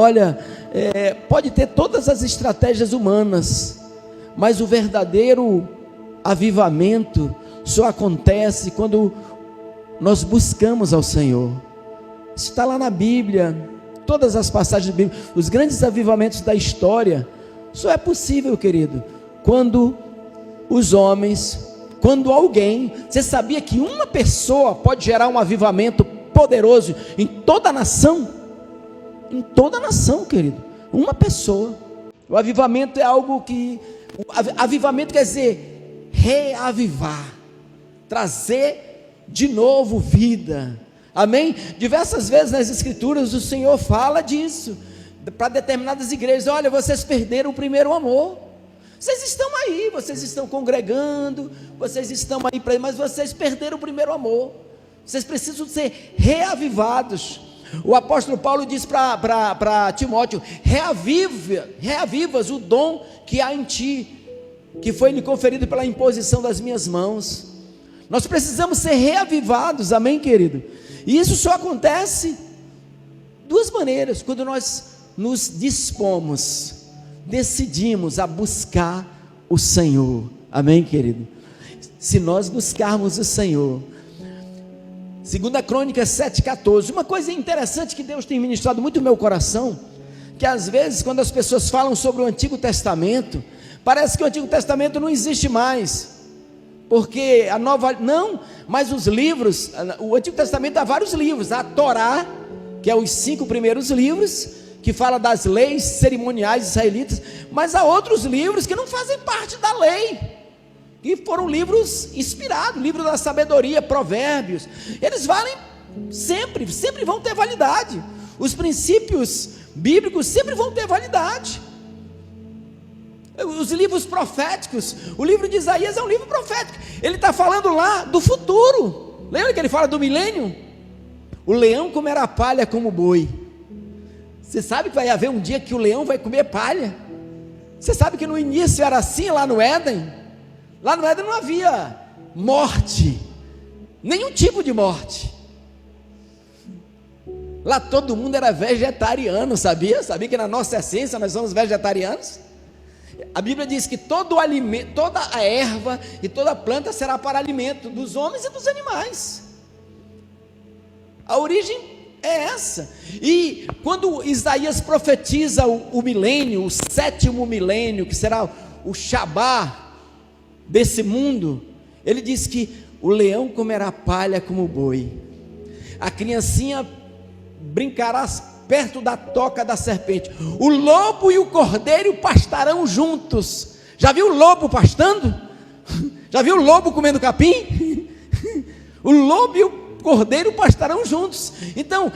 Olha, pode ter todas as estratégias humanas, mas o verdadeiro avivamento só acontece quando nós buscamos ao Senhor. Isso está lá na Bíblia, todas as passagens da Bíblia, os grandes avivamentos da história. Só é possível, querido, quando os homens, quando alguém, você sabia que uma pessoa pode gerar um avivamento poderoso em toda a nação? Em toda a nação, querido, uma pessoa. O avivamento é algo que, avivamento quer dizer reavivar, trazer de novo vida, amém? Diversas vezes nas escrituras o Senhor fala disso, para determinadas igrejas: olha, vocês perderam o primeiro amor, vocês estão aí, vocês estão congregando, vocês estão aí, mas vocês perderam o primeiro amor, vocês precisam ser reavivados. O apóstolo Paulo diz para Timóteo: reavivas o dom que há em ti, que foi lhe conferido pela imposição das minhas mãos. Nós precisamos ser reavivados, amém, querido? E isso só acontece duas maneiras: quando nós nos dispomos, decidimos a buscar o Senhor, amém, querido? Se nós buscarmos o Senhor. 2 Crônicas 7,14, uma coisa interessante que Deus tem ministrado muito no meu coração, que às vezes quando as pessoas falam sobre o Antigo Testamento, parece que o Antigo Testamento não existe mais, porque mas os livros, o Antigo Testamento há vários livros, a Torá, que é os 5 primeiros livros, que fala das leis cerimoniais israelitas, mas há outros livros que não fazem parte da lei, que foram livros inspirados, livro da sabedoria, provérbios. Eles valem sempre vão ter validade. Os princípios bíblicos sempre vão ter validade. Os livros proféticos, o livro de Isaías é um livro profético, ele está falando lá do futuro. Lembra que ele fala do milênio? O leão comerá palha como boi. Você sabe que vai haver um dia que o leão vai comer palha? Você sabe que no início era assim lá no Éden? Lá no Éden não havia morte, nenhum tipo de morte. Lá todo mundo era vegetariano, sabia? Sabia que na nossa essência nós somos vegetarianos? A Bíblia diz que todo alimento, toda a erva e toda a planta será para alimento dos homens e dos animais. A origem é essa. E quando Isaías profetiza o milênio, o 7º milênio, que será o Shabá desse mundo, ele diz que o leão comerá palha como boi, a criancinha brincará perto da toca da serpente, o lobo e o cordeiro pastarão juntos. Já viu o lobo pastando? Já viu o lobo comendo capim? O lobo e o cordeiro pastarão juntos. Então,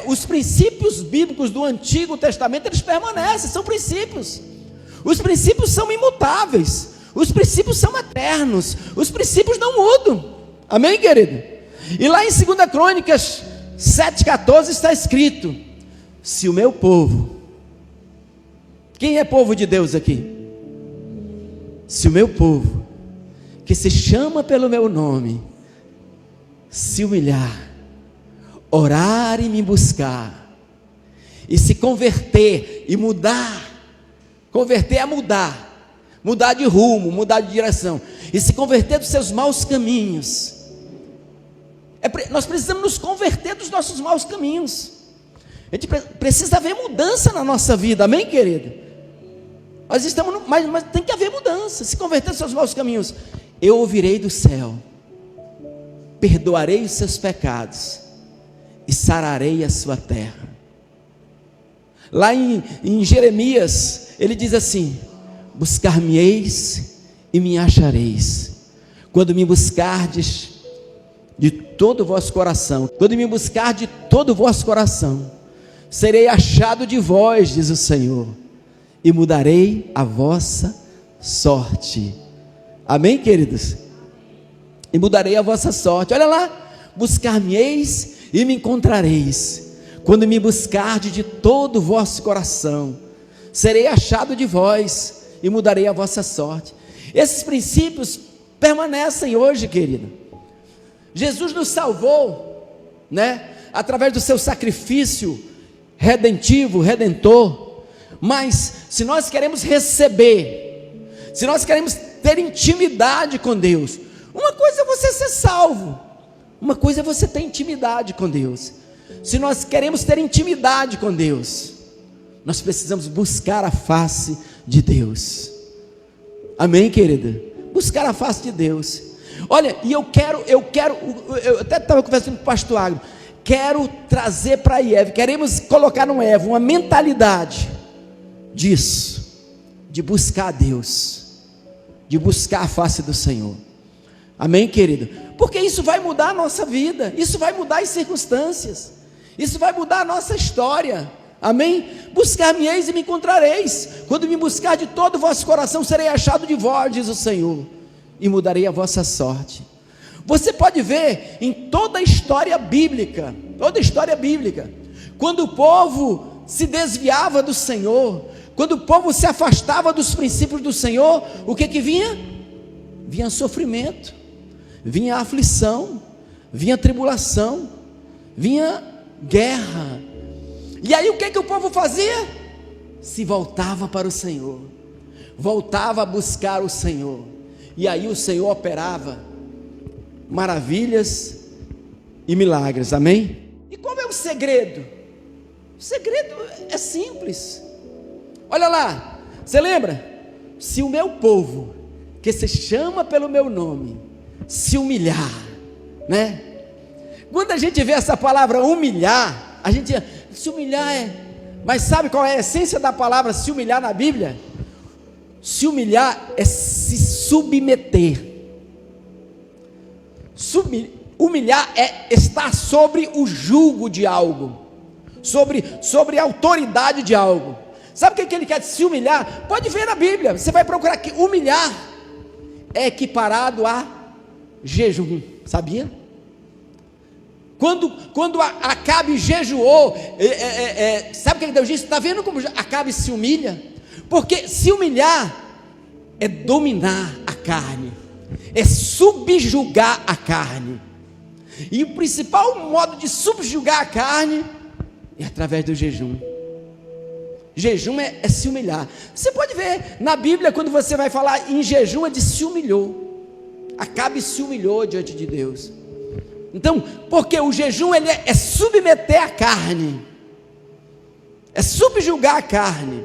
os princípios bíblicos do Antigo Testamento, eles permanecem, são princípios. Os princípios são imutáveis, os princípios são eternos, os princípios não mudam, amém, querido? E lá em 2 Crônicas 7,14 está escrito: se o meu povo, quem é povo de Deus aqui? Se o meu povo, que se chama pelo meu nome, se humilhar, orar e me buscar, e se converter e mudar, converter é mudar de rumo, mudar de direção, e se converter dos seus maus caminhos. Nós precisamos nos converter dos nossos maus caminhos. A gente precisa haver mudança na nossa vida, amém, querido? Nós estamos, mas tem que haver mudança. Se converter dos seus maus caminhos, eu ouvirei do céu, perdoarei os seus pecados e sararei a sua terra. Lá em Jeremias, ele diz assim: buscar-me-eis e me achareis, quando me buscardes de todo o vosso coração. Quando me buscar de todo o vosso coração, serei achado de vós, diz o Senhor, e mudarei a vossa sorte. Amém, queridos? E mudarei a vossa sorte. Olha lá: buscar-me-eis e me encontrareis, quando me buscardes de todo o vosso coração, serei achado de vós e mudarei a vossa sorte. Esses princípios permanecem hoje, querido. Jesus nos salvou, né? Através do seu sacrifício redentivo, redentor, mas se nós queremos receber, se nós queremos ter intimidade com Deus, uma coisa é você ser salvo, uma coisa é você ter intimidade com Deus. Se nós queremos ter intimidade com Deus, nós precisamos buscar a face de Deus. Amém, querida? Buscar a face de Deus. Olha, e eu até estava conversando com o pastor Agro, quero trazer para a IEV, queremos colocar no IEV uma mentalidade disso, de buscar a Deus, de buscar a face do Senhor. Amém, querido? Porque isso vai mudar a nossa vida, isso vai mudar as circunstâncias, isso vai mudar a nossa história. Amém? Buscar-me-eis e me encontrareis. Quando me buscar de todo o vosso coração, serei achado de vós, diz o Senhor, e mudarei a vossa sorte. Você pode ver em toda a história bíblica, quando o povo se desviava do Senhor, quando o povo se afastava dos princípios do Senhor, o que vinha? Vinha sofrimento, vinha aflição, vinha tribulação, vinha guerra. E aí o que o povo fazia? Se voltava para o Senhor, voltava a buscar o Senhor, e aí o Senhor operava maravilhas e milagres. Amém? E qual é o segredo? O segredo é simples. Olha lá, você lembra? Se o meu povo, que se chama pelo meu nome, se humilhar, né? Quando a gente vê essa palavra humilhar, a gente se humilhar mas sabe qual é a essência da palavra se humilhar na Bíblia? Se humilhar é se submeter. Humilhar é estar sobre o jugo de algo, sobre a autoridade de algo. Sabe o que ele quer? Se humilhar, pode ver na Bíblia, você vai procurar que humilhar é equiparado a jejum, sabia? Quando Acabe jejuou, sabe o que Deus disse? Está vendo como Acabe se humilha? Porque se humilhar é dominar a carne, é subjugar a carne, e o principal modo de subjugar a carne é através do jejum. Jejum é se humilhar. Você pode ver na Bíblia, quando você vai falar em jejum, é de se humilhou. Acabe se humilhou diante de Deus. Então, porque o jejum ele é submeter a carne, é subjugar a carne.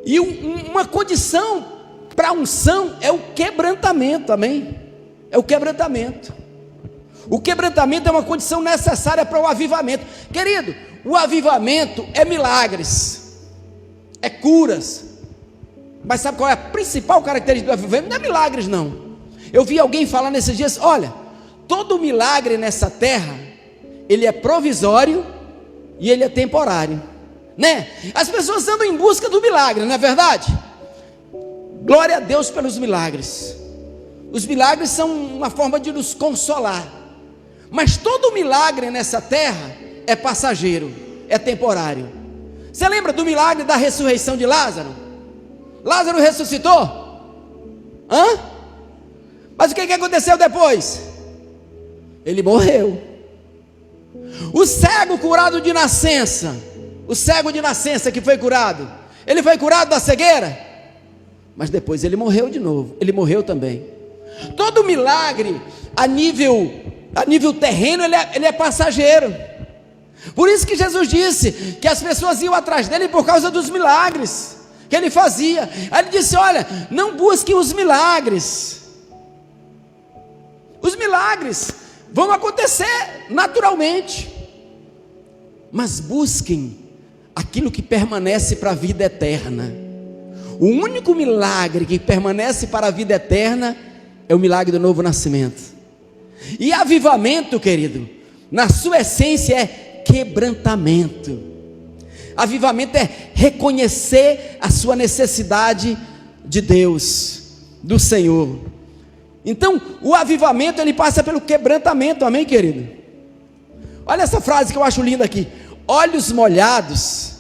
E uma condição para a unção é o quebrantamento, amém? É o quebrantamento. O quebrantamento é uma condição necessária para o avivamento. Querido, o avivamento é milagres, é curas. Mas sabe qual é a principal característica do avivamento? Não é milagres, não. Eu vi alguém falar nesses dias, olha, todo milagre nessa terra, ele é provisório e ele é temporário, né? As pessoas andam em busca do milagre, não é verdade? Glória a Deus pelos milagres. Os milagres são uma forma de nos consolar, mas todo milagre nessa terra é passageiro, é temporário. Você lembra do milagre da ressurreição de Lázaro? Lázaro ressuscitou? Mas o que aconteceu depois? Ele morreu. O cego curado de nascença, o cego de nascença que foi curado, ele foi curado da cegueira, mas depois ele morreu de novo, ele morreu também. Todo milagre a nível terreno, ele é passageiro. Por isso que Jesus disse que as pessoas iam atrás dele por causa dos milagres que ele fazia. Aí ele disse, olha, não busquem os milagres. Os milagres vão acontecer naturalmente, mas busquem aquilo que permanece para a vida eterna. O único milagre que permanece para a vida eterna é o milagre do novo nascimento. E avivamento, querido, na sua essência é quebrantamento. Avivamento é reconhecer a sua necessidade de Deus, do Senhor. Então, o avivamento ele passa pelo quebrantamento, amém, querido? Olha essa frase que eu acho linda aqui: olhos molhados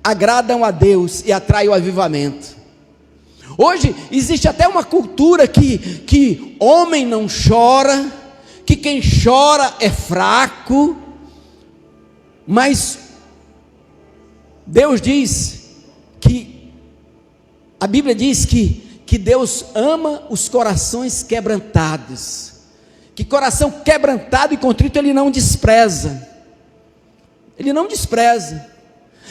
agradam a Deus e atraem o avivamento. Hoje existe até uma cultura que homem não chora, que quem chora é fraco. Mas Deus diz que, a Bíblia diz que Deus ama os corações quebrantados, que coração quebrantado e contrito Ele não despreza. Ele não despreza.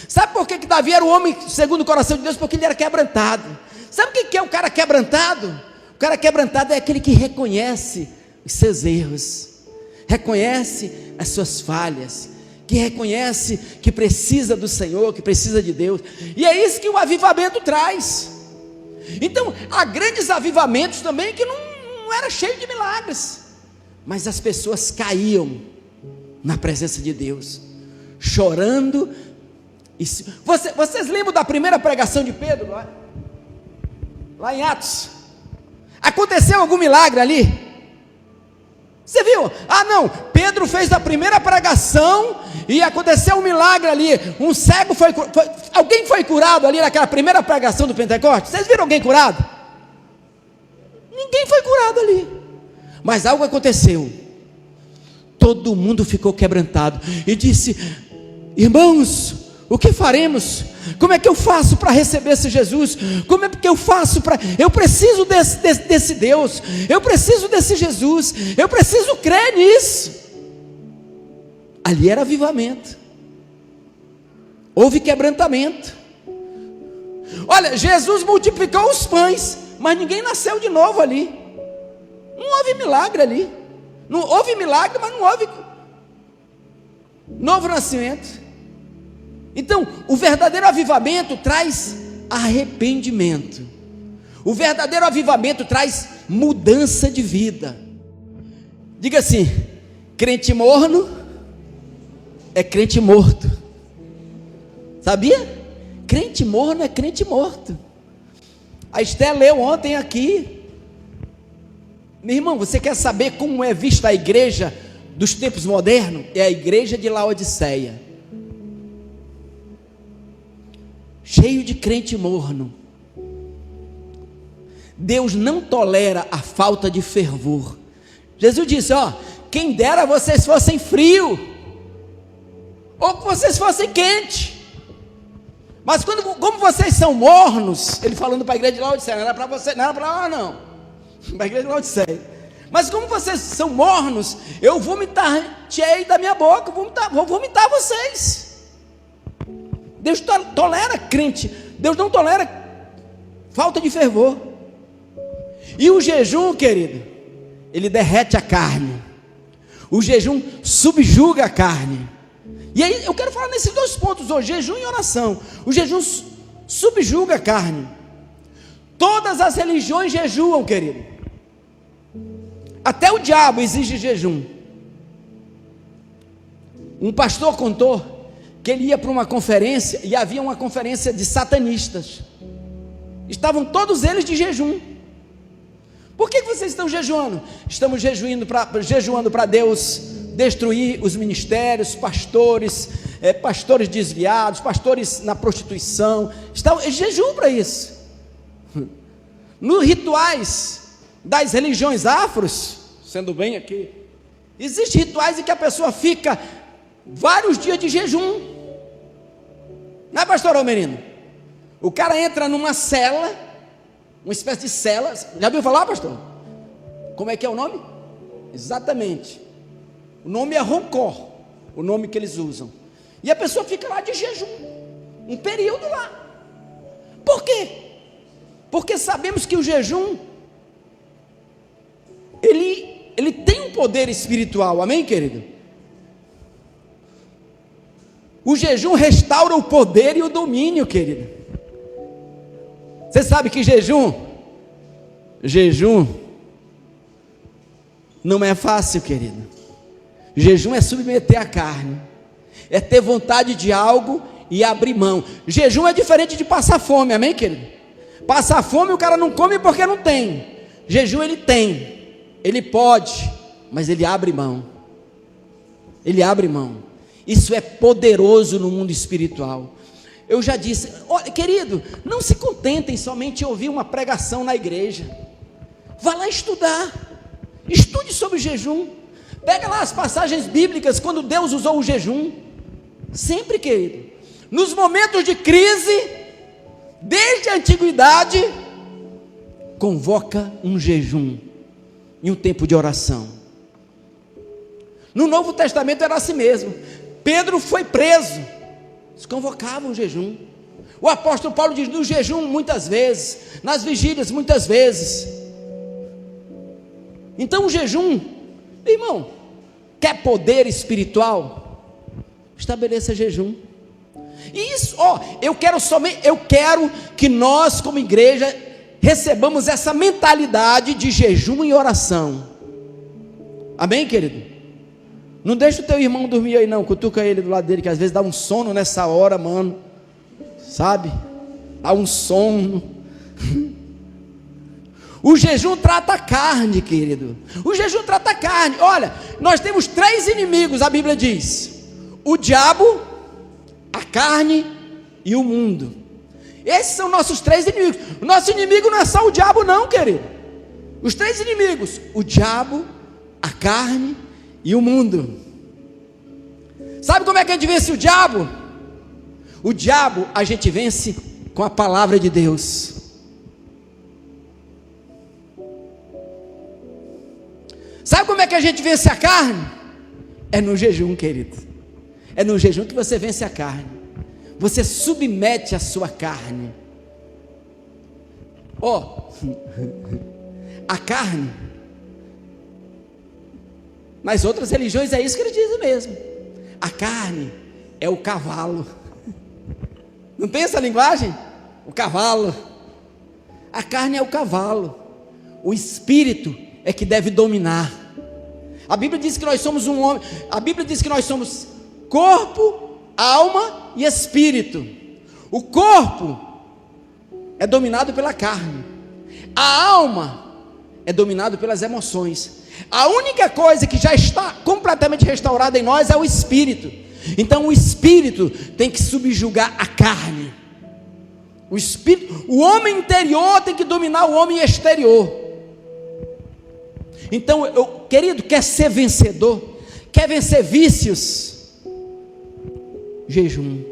Sabe por que Davi era o homem segundo o coração de Deus? Porque ele era quebrantado. Sabe o que é o cara quebrantado? O cara quebrantado é aquele que reconhece os seus erros, reconhece as suas falhas, que reconhece que precisa do Senhor, que precisa de Deus. E é isso que o avivamento traz. Então, há grandes avivamentos também que não era cheio de milagres, mas as pessoas caíam na presença de Deus, chorando. Vocês lembram da primeira pregação de Pedro, lá em Atos? Aconteceu algum milagre ali? Você viu? Não, Pedro fez a primeira pregação e aconteceu um milagre ali. Um cego alguém foi curado ali naquela primeira pregação do Pentecostes? Vocês viram alguém curado? Ninguém foi curado ali. Mas algo aconteceu. Todo mundo ficou quebrantado e disse: irmãos, o que faremos? Como é que eu faço para receber esse Jesus? Como é que eu faço para... Eu preciso desse Deus, eu preciso desse Jesus, eu preciso crer nisso. Ali era avivamento, houve quebrantamento. Olha, Jesus multiplicou os pães, mas ninguém nasceu de novo ali. Não houve milagre ali. Não houve milagre, mas não houve novo nascimento. Então, o verdadeiro avivamento traz arrependimento. O verdadeiro avivamento traz mudança de vida. Diga assim: crente morno é crente morto. Sabia? Crente morno é crente morto. A Esté leu ontem aqui. Meu irmão, você quer saber como é vista a igreja dos tempos modernos? É a igreja de Laodiceia, cheio de crente morno. Deus não tolera a falta de fervor. Jesus disse: quem dera vocês fossem frio, ou que vocês fossem quente. Mas como vocês são mornos, ele falando para a igreja de Laodiceia, não era para você, não era para lá não, para a igreja de Laodiceia. Mas como vocês são mornos, eu vomitar-te-ei da minha boca, vou vomitar vocês. Deus tolera crente, Deus não tolera falta de fervor. E o jejum, querido, ele derrete a carne. O jejum subjuga a carne. E aí eu quero falar nesses dois pontos hoje: jejum e oração. O jejum subjuga a carne. Todas as religiões jejuam, querido. Até o diabo exige jejum. Um pastor contou que ele ia para uma conferência e havia uma conferência de satanistas. Estavam todos eles de jejum. Por que vocês estão jejuando? Estamos jejuando para Deus destruir os ministérios, pastores desviados, pastores na prostituição. Jejum para isso. Nos rituais das religiões afros, sendo bem aqui, existem rituais em que a pessoa fica vários dias de jejum. Não é, pastor Almerino? O cara entra numa cela, uma espécie de cela. Já viu falar, pastor? Como é que é o nome? Exatamente. O nome é Roncor, o nome que eles usam. E a pessoa fica lá de jejum, um período lá. Por quê? Porque sabemos que o jejum, ele tem um poder espiritual, amém, querido? O jejum restaura o poder e o domínio, querido. Você sabe que jejum não é fácil, querido. Jejum é submeter a carne, é ter vontade de algo e abrir mão. Jejum é diferente de passar fome, amém, querido? Passar fome o cara não come porque não tem. Jejum ele tem, ele pode, mas ele abre mão. Ele abre mão. Isso é poderoso no mundo espiritual. Eu já disse, olha, querido, não se contentem somente em ouvir uma pregação na igreja. Vá lá estudar. Estude sobre o jejum. Pega lá as passagens bíblicas quando Deus usou o jejum. Sempre, querido. Nos momentos de crise, desde a antiguidade, convoca um jejum e um tempo de oração. No Novo Testamento era assim mesmo. Pedro foi preso, eles convocavam o jejum. O apóstolo Paulo diz: no jejum muitas vezes, nas vigílias muitas vezes. Então o jejum, irmão, quer poder espiritual? Estabeleça jejum. E isso, eu quero que nós como igreja recebamos essa mentalidade de jejum e oração. Amém, querido? Não deixa o teu irmão dormir aí não, cutuca ele do lado dele, que às vezes dá um sono nessa hora, mano, sabe? Dá um sono. O jejum trata a carne, querido. O jejum trata a carne. Olha, nós temos 3 inimigos, a Bíblia diz: o diabo, a carne e o mundo. Esses são nossos 3 inimigos. O nosso inimigo não é só o diabo não, querido. Os 3 inimigos: o diabo, a carne e o mundo. Sabe como é que a gente vence o diabo? O diabo a gente vence com a palavra de Deus. Sabe como é que a gente vence a carne? É no jejum, querido. É no jejum que você vence a carne. Você submete a sua carne. A carne, nas outras religiões é isso que eles dizem mesmo. A carne é o cavalo. Não tem essa linguagem? O cavalo. A carne é o cavalo. O espírito é que deve dominar. A Bíblia diz que nós somos um homem. A Bíblia diz que nós somos corpo, alma e espírito. O corpo é dominado pela carne. A alma é dominado pelas emoções. A única coisa que já está completamente restaurada em nós é o espírito. Então o espírito tem que subjugar a carne. O espírito, o homem interior tem que dominar o homem exterior. Então, querido, quer ser vencedor? Quer vencer vícios? Jejum.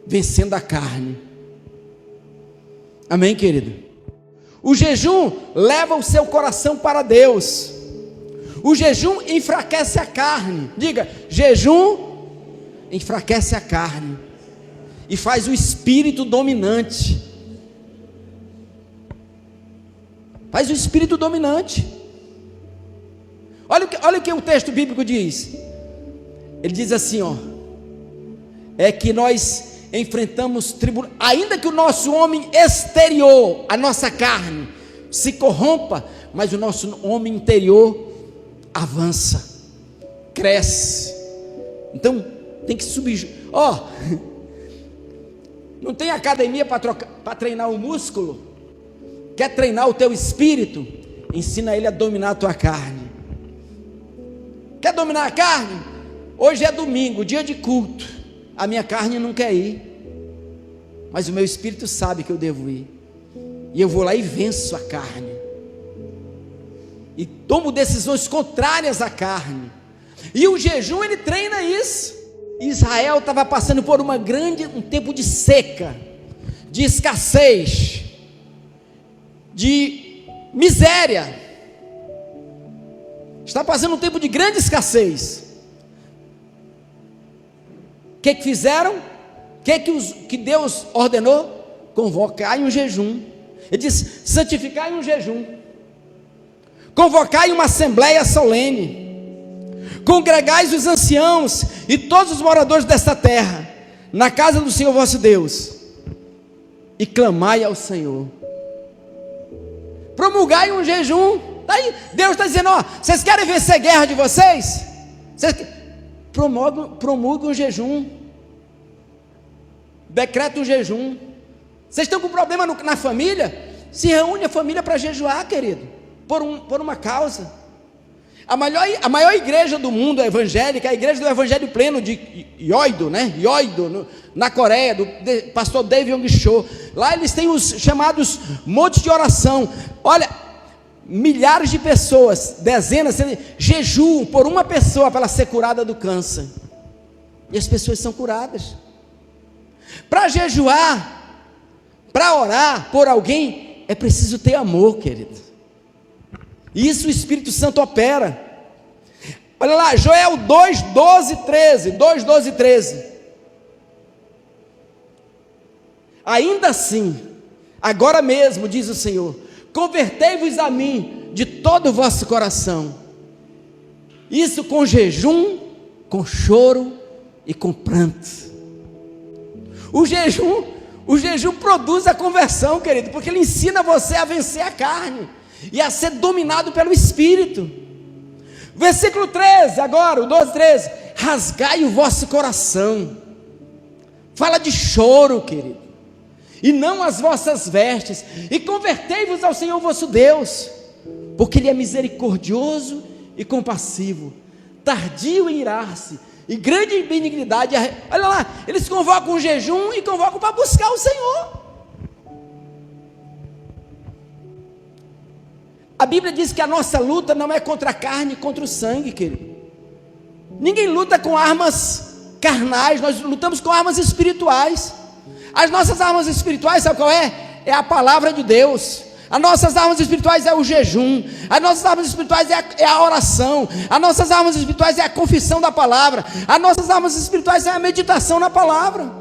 Vencendo a carne. Amém, querido? O jejum leva o seu coração para Deus. O jejum enfraquece a carne. Diga: jejum enfraquece a carne e faz o espírito dominante. Faz o espírito dominante. Olha o que o texto bíblico diz. Ele diz assim, é que nós enfrentamos tribulações, ainda que o nosso homem exterior, a nossa carne, se corrompa, mas o nosso homem interior avança, cresce. Então tem que subir. Não tem academia para treinar o músculo? Quer treinar o teu espírito? Ensina ele a dominar a tua carne. Quer dominar a carne? Hoje é domingo, dia de culto. A minha carne não quer ir, mas o meu espírito sabe que eu devo ir. E eu vou lá e venço a carne. E tomo decisões contrárias à carne. E o jejum, ele treina isso. Israel estava passando por um tempo de seca, de escassez, de miséria. Está passando um tempo de grande escassez. O que fizeram? Que Deus ordenou? Convocai um jejum. Ele diz: santificai um jejum, convocai uma assembleia solene, congregais os anciãos e todos os moradores desta terra na casa do Senhor vosso Deus, e clamai ao Senhor. Promulgai um jejum. Daí Deus está dizendo: vocês querem vencer a guerra de vocês? Promulgam um jejum. Decreta um jejum. Vocês estão com problema na família? Se reúne a família para jejuar, querido, por uma causa. A maior igreja do mundo evangélica é a igreja do Evangelho Pleno de Yoido, na Coreia, do pastor David Yong-cho. Lá eles têm os chamados montes de oração. Olha, milhares de pessoas, dezenas, jejuam por uma pessoa para ela ser curada do câncer. e as pessoas são curadas. Para jejuar, para orar por alguém, é preciso ter amor, querido. Isso o Espírito Santo opera. Olha lá, Joel 2, 12, 13. 2, 12, 13. Ainda assim, agora mesmo, diz o Senhor, convertei-vos a mim de todo o vosso coração. Isso com jejum, com choro e com pranto. O jejum produz a conversão, querido, porque ele ensina você a vencer a carne e a ser dominado pelo Espírito. Versículo 13, agora, o 12, 13. Rasgai o vosso coração. Fala de choro, querido, e não as vossas vestes, e convertei-vos ao Senhor vosso Deus, porque Ele é misericordioso e compassivo, tardio em irar-se, e grande em benignidade. Olha lá, eles convocam o jejum e convocam para buscar o Senhor. A Bíblia diz que a nossa luta não é contra a carne, contra o sangue, querido. Ninguém luta com armas carnais, nós lutamos com armas espirituais. As nossas armas espirituais, sabe qual é? É a palavra de Deus. As nossas armas espirituais é o jejum. As nossas armas espirituais é a oração. As nossas armas espirituais é a confissão da palavra. As nossas armas espirituais é a meditação na palavra.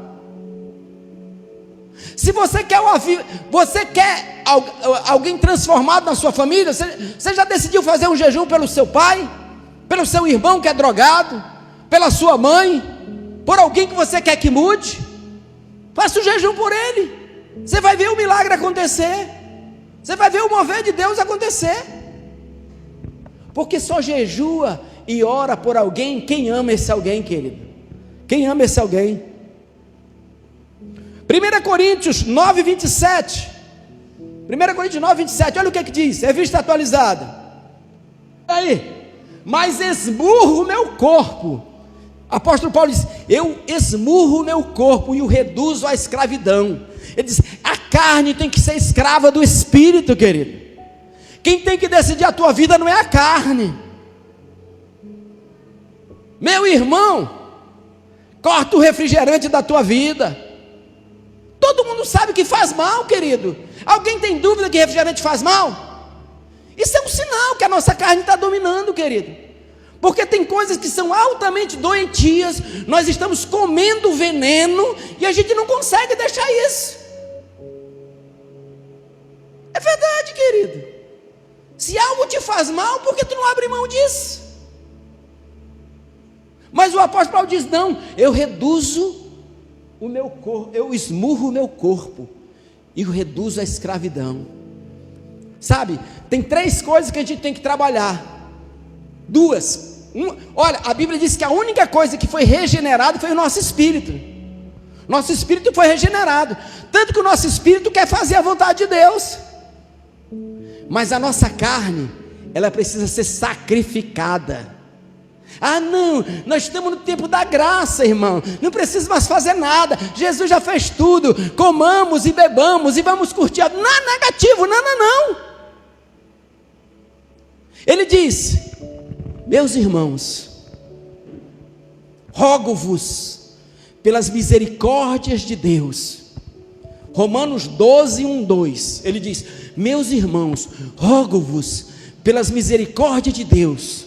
Se você quer alguém transformado na sua família, você já decidiu fazer um jejum pelo seu pai, pelo seu irmão que é drogado, pela sua mãe, por alguém que você quer que mude? Faça o jejum por ele. Você vai ver o milagre acontecer. Você vai ver o mover de Deus acontecer. Porque só jejua e ora por alguém quem ama esse alguém, querido. Quem ama esse alguém. 1 Coríntios 9, 27. 1 Coríntios 9, 27. Olha o que diz. Revista atualizada. Aí. Mas esmurro o meu corpo. Apóstolo Paulo diz: eu esmurro o meu corpo e o reduzo à escravidão. Ele diz: a carne tem que ser escrava do Espírito, querido. Quem tem que decidir a tua vida não é a carne. Meu irmão, corta o refrigerante da tua vida. Todo mundo sabe que faz mal, querido. Alguém tem dúvida que refrigerante faz mal? Isso é um sinal que a nossa carne está dominando, querido. Porque tem coisas que são altamente doentias, nós estamos comendo veneno e a gente não consegue deixar isso. É verdade, querido. Se algo te faz mal, por que tu não abre mão disso? Mas o apóstolo Paulo diz: não, eu reduzo o meu corpo, eu esmurro o meu corpo e o reduzo à escravidão. Sabe, tem 3 coisas que a gente tem que trabalhar. 2. Olha, a Bíblia diz que a única coisa que foi regenerada foi o nosso espírito. Nosso espírito foi regenerado. Tanto que o nosso espírito quer fazer a vontade de Deus. Mas a nossa carne, ela precisa ser sacrificada. Ah não, nós estamos no tempo da graça, irmão. Não precisa mais fazer nada. Jesus já fez tudo. Comamos e bebamos e vamos curtir. Não é negativo, não. Ele diz: meus irmãos, rogo-vos pelas misericórdias de Deus. Romanos 12, 1, 2. Ele diz: meus irmãos, rogo-vos pelas misericórdias de Deus,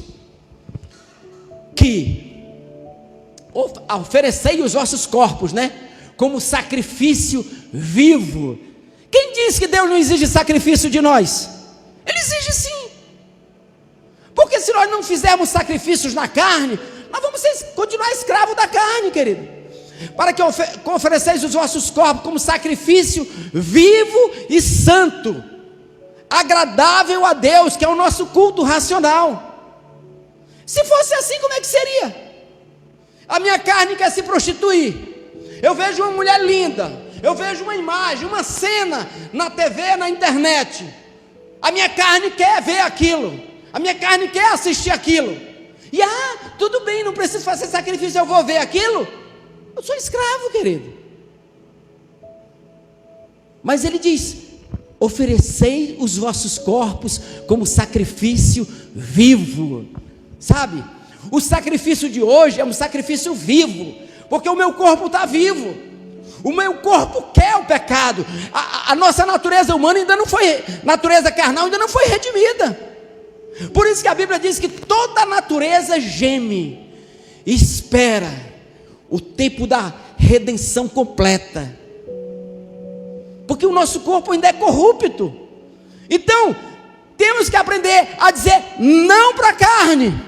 que oferecei os vossos corpos, como sacrifício vivo. Quem diz que Deus não exige sacrifício de nós? Ele exige sim. Porque se nós não fizermos sacrifícios na carne, nós vamos continuar escravos da carne, querido. Para que ofereceis os vossos corpos como sacrifício vivo e santo, agradável a Deus, que é o nosso culto racional. Se fosse assim, como é que seria? A minha carne quer se prostituir. Eu vejo uma mulher linda, eu vejo uma imagem, uma cena na TV, na internet. A minha carne quer ver aquilo, a minha carne quer assistir aquilo. E tudo bem, não preciso fazer sacrifício, eu vou ver aquilo. Eu sou escravo, querido. Mas ele diz: oferecei os vossos corpos como sacrifício vivo. Sabe, o sacrifício de hoje é um sacrifício vivo, porque o meu corpo está vivo, o meu corpo quer o pecado, a nossa natureza humana ainda não foi, natureza carnal ainda não foi redimida. Por isso que a Bíblia diz que toda a natureza geme, espera o tempo da redenção completa, porque o nosso corpo ainda é corrupto. Então temos que aprender a dizer não para a carne.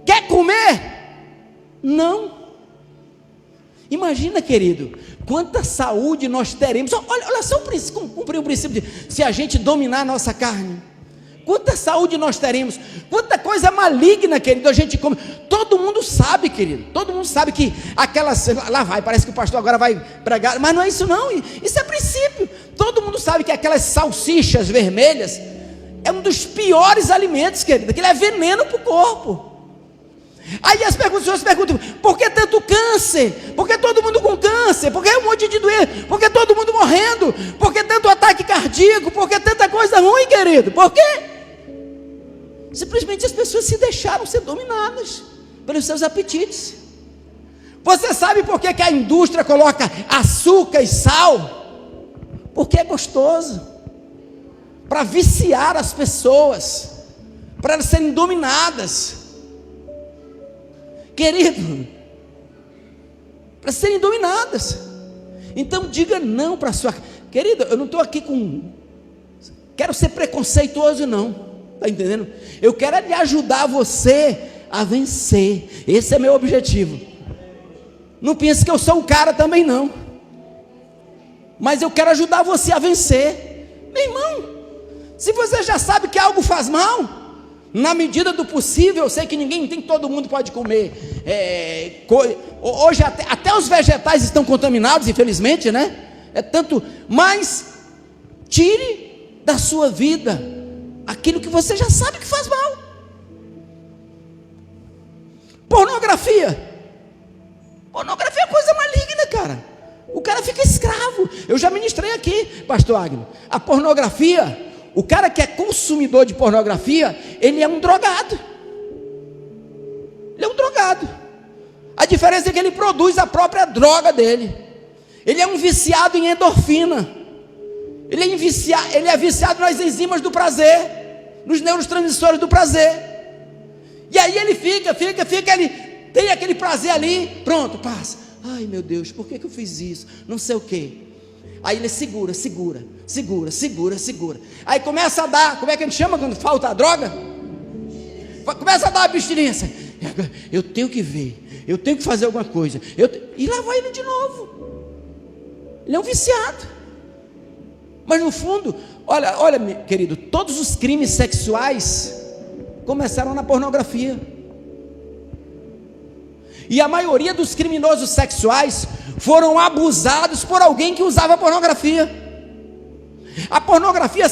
Quer comer? Não. Imagina, querido, quanta saúde nós teremos. Olha só cumprir o princípio de, se a gente dominar a nossa carne, quanta saúde nós teremos, quanta coisa maligna, querido, a gente come. Todo mundo sabe, querido, todo mundo sabe que aquelas, lá vai, parece que o pastor agora vai pregar, mas não é isso não, isso é princípio. Todo mundo sabe que aquelas salsichas vermelhas é um dos piores alimentos, querido, que ele é veneno para o corpo. Aí as pessoas perguntam, por que tanto câncer? Por que todo mundo com câncer? Por que um monte de doença? Por que todo mundo morrendo? Por que tanto ataque cardíaco? Por que tanta coisa ruim, querido? Por quê? Simplesmente as pessoas se deixaram ser dominadas pelos seus apetites. Você sabe por que a indústria coloca açúcar e sal? Porque é gostoso, para viciar as pessoas, para elas serem dominadas, querido, para serem dominadas. Então diga não para a sua, querido, eu não estou aqui quero ser preconceituoso não, está entendendo? Eu quero lhe ajudar você a vencer, esse é meu objetivo. Não pense que eu sou o cara também não, mas eu quero ajudar você a vencer. Meu irmão, se você já sabe que algo faz mal, na medida do possível, eu sei que todo mundo pode comer, hoje até os vegetais estão contaminados, infelizmente, né? Mas tire da sua vida aquilo que você já sabe que faz mal. Pornografia é coisa maligna, cara. O cara fica escravo. Eu já ministrei aqui, pastor Agno, a pornografia. O cara que é consumidor de pornografia, ele é um drogado. Ele é um drogado. A diferença é que ele produz a própria droga dele. Ele é um viciado em endorfina. Ele é viciado nas enzimas do prazer, nos neurotransmissores do prazer. E aí ele fica, ele tem aquele prazer ali, pronto, passa. Ai meu Deus, por que eu fiz isso? Não sei o que. Aí ele segura. Aí começa a dar, como é que a gente chama quando falta a droga? Começa a dar abstinência. Eu tenho que ver, eu tenho que fazer alguma coisa. E lá vai ele de novo. Ele é um viciado. Mas no fundo, olha, meu querido, todos os crimes sexuais começaram na pornografia. E a maioria dos criminosos sexuais foram abusados por alguém que usava pornografia. A pornografia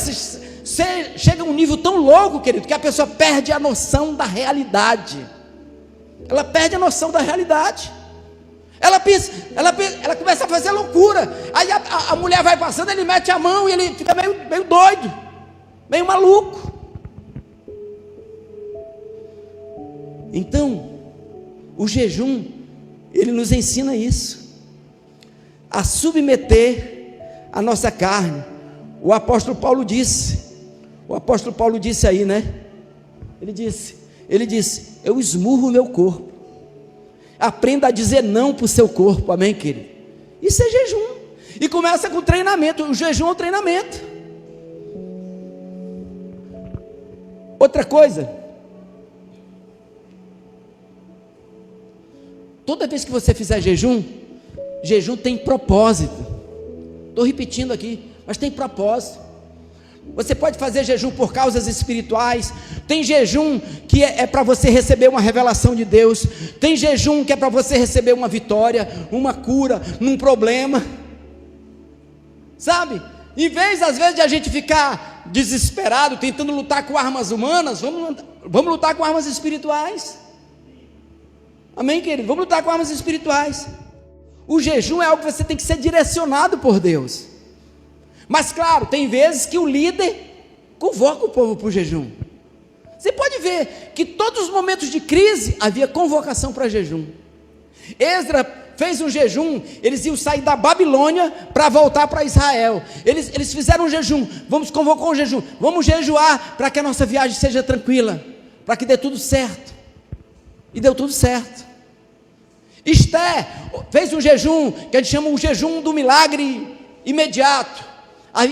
chega a um nível tão louco, querido, que a pessoa perde a noção da realidade. Ela perde a noção da realidade. Ela começa a fazer loucura. Aí a mulher vai passando, ele mete a mão e ele fica meio doido, meio maluco. Então, o jejum, ele nos ensina isso, a submeter a nossa carne. O apóstolo Paulo disse aí, né? Ele disse, eu esmurro o meu corpo. Aprenda a dizer não para o seu corpo, amém, querido? Isso é jejum, e começa com treinamento. O jejum é um treinamento. Outra coisa, toda vez que você fizer jejum tem propósito. Estou repetindo aqui, mas tem propósito. Você pode fazer jejum por causas espirituais. Tem jejum que é para você receber uma revelação de Deus. Tem jejum que é para você receber uma vitória, uma cura num problema, sabe? Em vez às vezes de a gente ficar desesperado tentando lutar com armas humanas, vamos lutar com armas espirituais. Amém, querido? Vamos lutar com armas espirituais. O jejum é algo que você tem que ser direcionado por Deus. Mas claro, tem vezes que o líder convoca o povo para o jejum. Você pode ver que todos os momentos de crise havia convocação para jejum. Esdras fez um jejum, eles iam sair da Babilônia para voltar para Israel. Eles fizeram um jejum, convocou um jejum, vamos jejuar para que a nossa viagem seja tranquila, para que dê tudo certo. E deu tudo certo. Esté fez um jejum, que a gente chama o jejum do milagre imediato.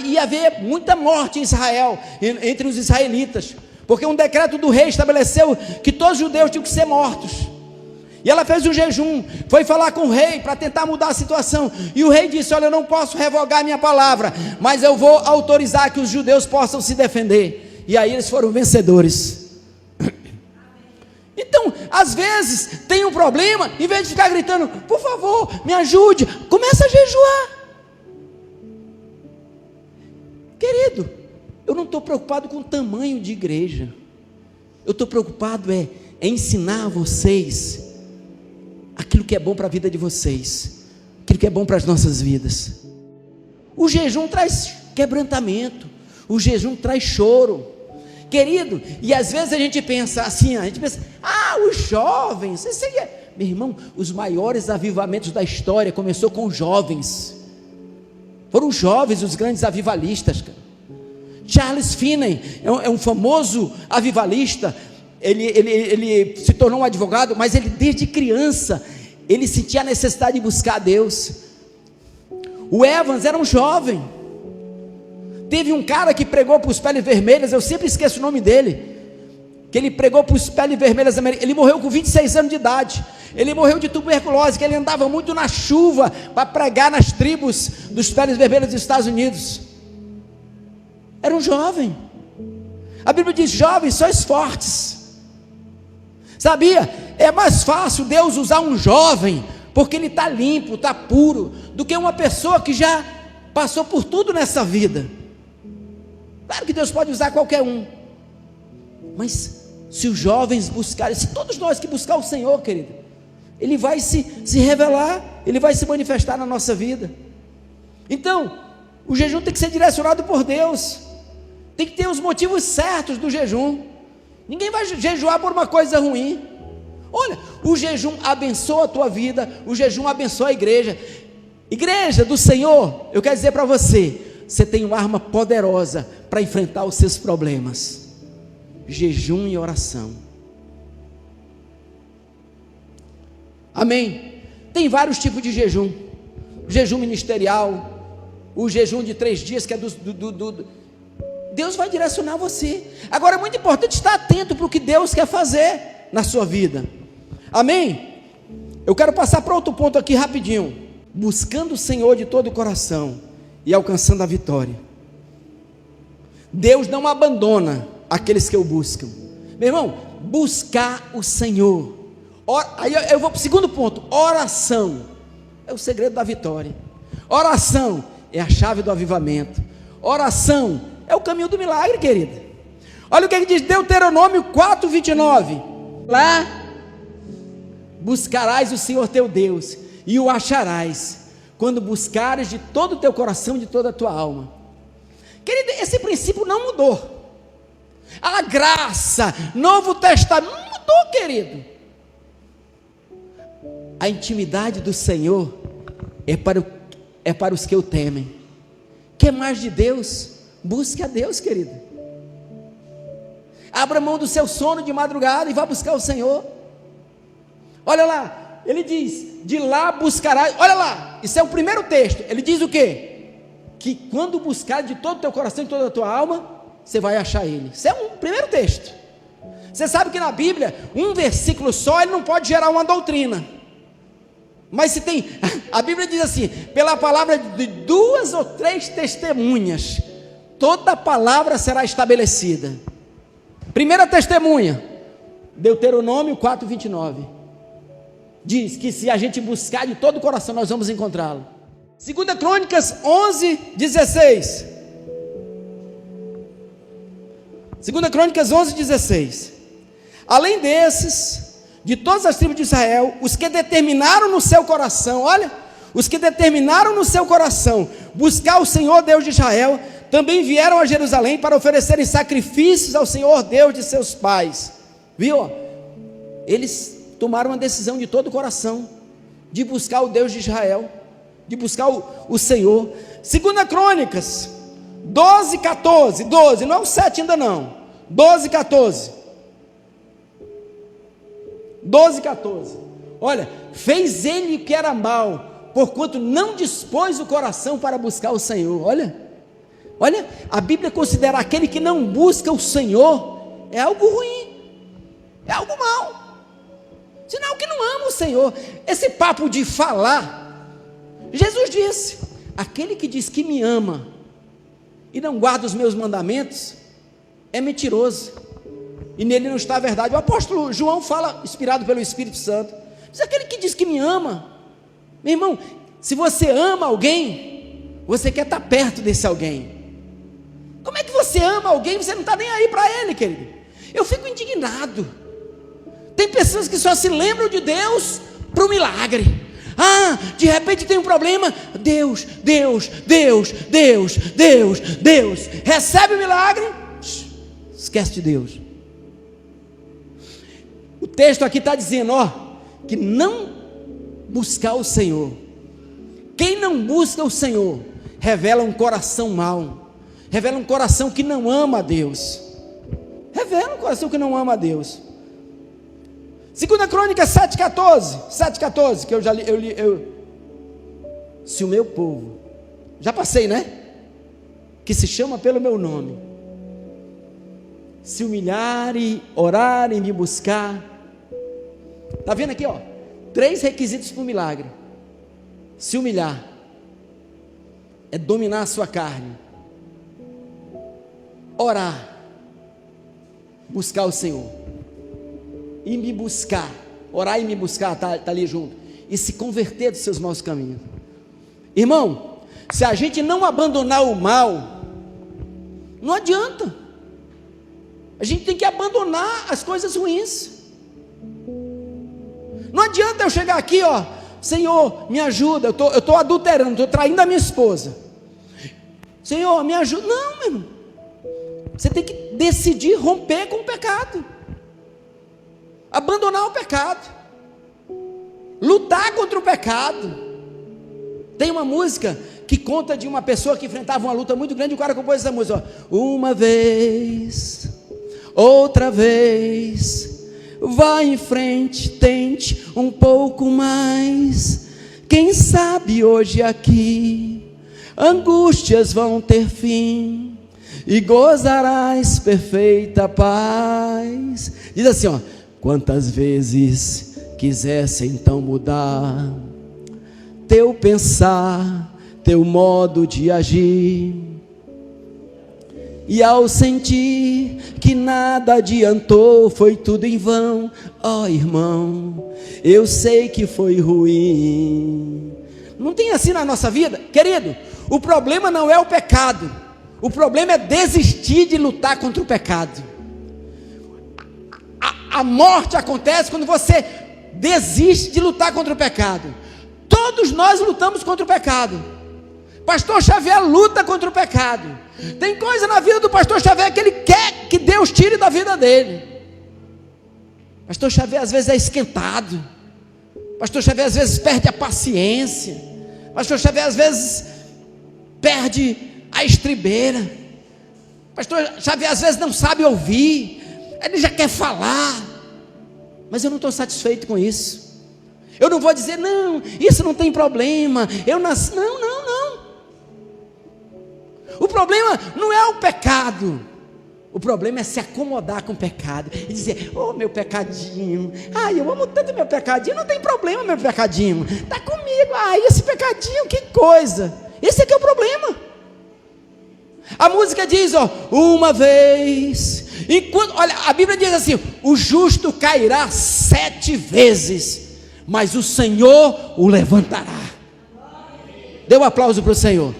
Ia haver muita morte em Israel, entre os israelitas, porque um decreto do rei estabeleceu que todos os judeus tinham que ser mortos. E ela fez um jejum, foi falar com o rei para tentar mudar a situação, e o rei disse: olha, eu não posso revogar minha palavra, mas eu vou autorizar que os judeus possam se defender. E aí eles foram vencedores. Então, às vezes, tem um problema, em vez de ficar gritando, por favor, me ajude, começa a jejuar. Querido, eu não estou preocupado com o tamanho de igreja, eu estou preocupado em ensinar vocês aquilo que é bom para a vida de vocês, aquilo que é bom para as nossas vidas. O jejum traz quebrantamento, o jejum traz choro, querido, e às vezes a gente pensa assim, os jovens, meu irmão, os maiores avivamentos da história começou com os jovens, foram os jovens os grandes avivalistas, cara. Charles Finney é um famoso avivalista, ele se tornou um advogado, mas ele desde criança, ele sentia a necessidade de buscar a Deus. O Evans era um jovem, teve um cara que pregou para os Peles Vermelhas, eu sempre esqueço o nome dele, que ele pregou para os Peles Vermelhas, ele morreu com 26 anos de idade, ele morreu de tuberculose, que ele andava muito na chuva, para pregar nas tribos dos Peles Vermelhas dos Estados Unidos. Era um jovem. A Bíblia diz: jovens, sois fortes. Sabia? É mais fácil Deus usar um jovem, porque ele está limpo, está puro, do que uma pessoa que já passou por tudo nessa vida. Claro que Deus pode usar qualquer um, mas se os jovens buscarem, se todos nós que buscar o Senhor, querido, Ele vai se revelar, Ele vai se manifestar na nossa vida. Então, o jejum tem que ser direcionado por Deus, tem que ter os motivos certos do jejum. Ninguém vai jejuar por uma coisa ruim. Olha, o jejum abençoa a tua vida, o jejum abençoa a igreja. Igreja do Senhor, eu quero dizer para você, você tem uma arma poderosa para enfrentar os seus problemas: jejum e oração. Amém? Tem vários tipos de jejum: o jejum ministerial, o jejum de 3 dias, que é Deus vai direcionar você. Agora é muito importante estar atento para o que Deus quer fazer na sua vida. Amém? Eu quero passar para outro ponto aqui rapidinho: buscando o Senhor de todo o coração e alcançando a vitória. Deus não abandona aqueles que o buscam. Meu irmão, buscar o Senhor. Aí eu vou para o segundo ponto: oração é o segredo da vitória. Oração é a chave do avivamento. Oração é o caminho do milagre, querida. Olha o que diz Deuteronômio 4:29. Lá: buscarás o Senhor teu Deus e o acharás, quando buscares de todo o teu coração e de toda a tua alma. Querido, esse princípio não mudou. A graça, Novo Testamento, não mudou, querido. A intimidade do Senhor é para os que o temem. Quer mais de Deus? Busque a Deus, querido. Abra mão do seu sono de madrugada e vá buscar o Senhor. Olha lá, ele diz: de lá buscarás. Olha lá, isso é o primeiro texto. Ele diz o quê? Que quando buscar de todo o teu coração e toda a tua alma, você vai achar Ele. Isso é um primeiro texto. Você sabe que na Bíblia, um versículo só, ele não pode gerar uma doutrina. Mas se tem, a Bíblia diz assim: pela palavra de 2 ou 3 testemunhas, toda palavra será estabelecida. Primeira testemunha, Deuteronômio 4:29, diz que se a gente buscar de todo o coração, nós vamos encontrá-lo. 2 Crônicas 11:16. 2 Crônicas 11:16. Além desses, de todas as tribos de Israel, os que determinaram no seu coração, olha, os que determinaram no seu coração buscar o Senhor Deus de Israel, também vieram a Jerusalém para oferecerem sacrifícios ao Senhor Deus de seus pais. Viu? Eles tomaram uma decisão de todo o coração. de buscar o Deus de Israel, de buscar o Senhor. 2 Crônicas 12, 14, 12, não é o 7 ainda não, 12, 14, 12, 14, olha, fez ele o que era mal, porquanto não dispôs o coração para buscar o Senhor. Olha, a Bíblia considera aquele que não busca o Senhor, é algo ruim, é algo mal, sinal que não ama o Senhor. Esse papo de falar, Jesus disse, aquele que diz que me ama, e não guarda os meus mandamentos, é mentiroso, e nele não está a verdade. O apóstolo João fala, inspirado pelo Espírito Santo, diz, aquele que diz que me ama, meu irmão, se você ama alguém, você quer estar perto desse alguém. Como é que você ama alguém, você não está nem aí para ele, querido? Eu fico indignado, tem pessoas que só se lembram de Deus para o milagre. De repente tem um problema, Deus, recebe o milagre, esquece de Deus. O texto aqui está dizendo, que não buscar o Senhor, quem não busca o Senhor, revela um coração mau, revela um coração que não ama a Deus, revela um coração que não ama a Deus. 2 Crônicas 7,14, que eu já li, se o meu povo, já passei, né? Que se chama pelo meu nome, se humilhar e orar e me buscar, está vendo aqui, 3 requisitos para o milagre. Se humilhar, é dominar a sua carne, orar, buscar o Senhor, e me buscar, orar e me buscar, está ali junto, e se converter dos seus maus caminhos. Irmão, se a gente não abandonar o mal, não adianta, a gente tem que abandonar as coisas ruins. Não adianta eu chegar aqui, Senhor, me ajuda, eu estou adulterando, estou traindo a minha esposa, Senhor, me ajuda. Não, meu irmão, você tem que decidir romper com o pecado, abandonar o pecado, lutar contra o pecado. Tem uma música que conta de uma pessoa que enfrentava uma luta muito grande, e o cara compôs essa música, uma vez, outra vez, vá em frente, tente um pouco mais, quem sabe hoje aqui, angústias vão ter fim, e gozarás perfeita paz. Diz assim, quantas vezes quisesse então mudar teu pensar, teu modo de agir, e ao sentir que nada adiantou, foi tudo em vão, irmão, eu sei que foi ruim. Não tem assim na nossa vida, querido? O problema não é o pecado, o problema é desistir de lutar contra o pecado. A morte acontece quando você desiste de lutar contra o pecado. Todos nós lutamos contra o pecado. Pastor Xavier luta contra o pecado. Tem coisa na vida do pastor Xavier que ele quer que Deus tire da vida dele. Pastor Xavier às vezes é esquentado. Pastor Xavier às vezes perde a paciência. Pastor Xavier às vezes perde a estribeira. Pastor Xavier às vezes não sabe ouvir. Ele já quer falar. Mas eu não estou satisfeito com isso. Eu não vou dizer, não, isso não tem problema, eu nasci, não. O problema não é o pecado, o problema é se acomodar com o pecado, e dizer, meu pecadinho, eu amo tanto meu pecadinho, não tem problema meu pecadinho, está comigo, esse pecadinho, que coisa, esse aqui é o problema. A música diz, uma vez, enquanto, olha, a Bíblia diz assim, o justo cairá 7 vezes, mas o Senhor o levantará. Dê um aplauso para o Senhor.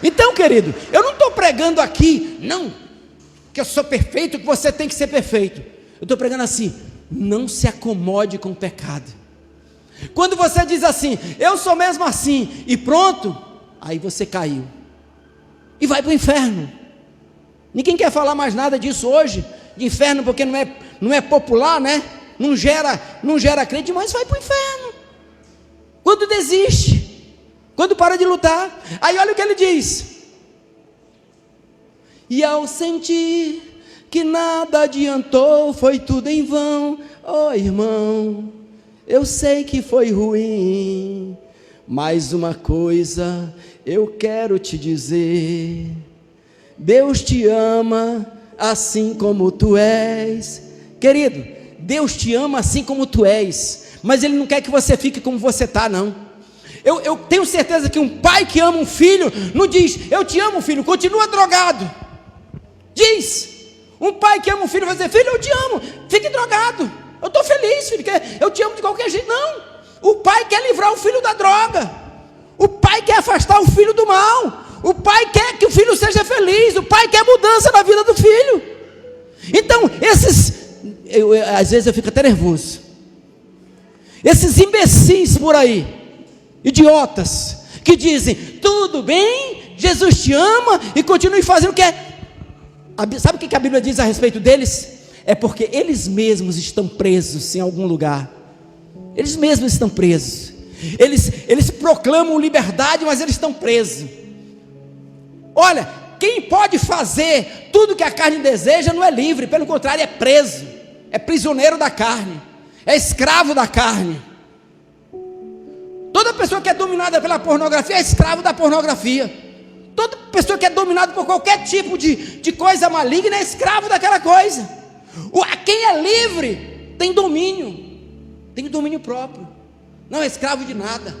Então, querido, eu não estou pregando aqui, não, que eu sou perfeito, que você tem que ser perfeito. Eu estou pregando assim, não se acomode com o pecado. Quando você diz assim, eu sou mesmo assim, e pronto, aí você caiu, e vai para o inferno. Ninguém quer falar mais nada disso hoje, de inferno, porque não é popular, né? não gera crente, mas vai para o inferno. Quando desiste, quando para de lutar. Aí olha o que ele diz: e ao sentir que nada adiantou, foi tudo em vão. Oh irmão, eu sei que foi ruim, mas uma coisa eu quero te dizer: Deus te ama assim como tu és. Querido, Deus te ama assim como tu és, mas Ele não quer que você fique como você está, não. Eu tenho certeza que um pai que ama um filho não diz: eu te amo, filho, continua drogado. Diz. Um pai que ama um filho vai dizer: filho, eu te amo, fique drogado, eu estou feliz, filho, eu te amo de qualquer jeito. Não, o pai quer livrar o filho da droga, o pai quer afastar o filho do mal, o pai quer que o filho seja feliz, o pai quer mudança na vida do filho. Então, às vezes eu fico até nervoso, esses imbecis por aí, idiotas, que dizem: tudo bem, Jesus te ama, e continue fazendo o que é. Sabe o que a Bíblia diz a respeito deles? É porque eles mesmos estão presos em algum lugar. Eles mesmos estão presos. Eles proclamam liberdade, mas eles estão presos. Olha, quem pode fazer tudo que a carne deseja não é livre, pelo contrário, é preso, é prisioneiro da carne, é escravo da carne. Toda pessoa que é dominada pela pornografia é escravo da pornografia. Toda pessoa que é dominada por qualquer tipo de coisa maligna é escravo daquela coisa. Quem é livre tem domínio próprio, não é escravo de nada.